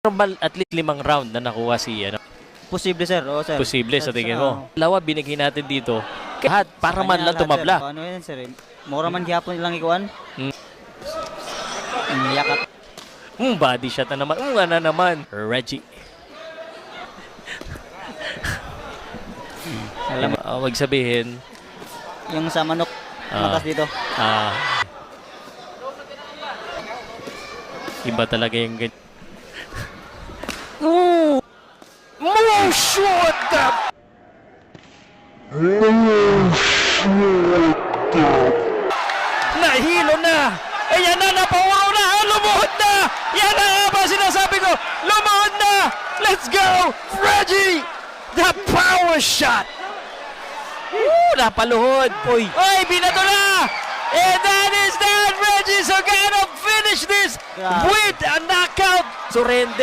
normal at least 5 round na nakuha si ano. Posible, sir. Oo, sir. Posible sa tingin mo. Lawa binigay natin dito. Lahat para man lang Lahat, tumabla. sir. Ano yan, sir? Mura man gihapon nilang ikuan. Yakat. Body shot na naman. Ano naman? Reggie. Alam, Wag sabihin. yung sa manok, matas dito. Iba talaga yung ganyan. Ooh! More shot! Nahilo na! Ayan na, napauro na! Lumuhod na! Yan na nga ba sinasabi ko! Lumuhod na! Let's go! Reggie! The power shot! Napaluhod! Uy! Ay, binato na! And that is that! Reggie Sogano finish this with a knockout! Surrender!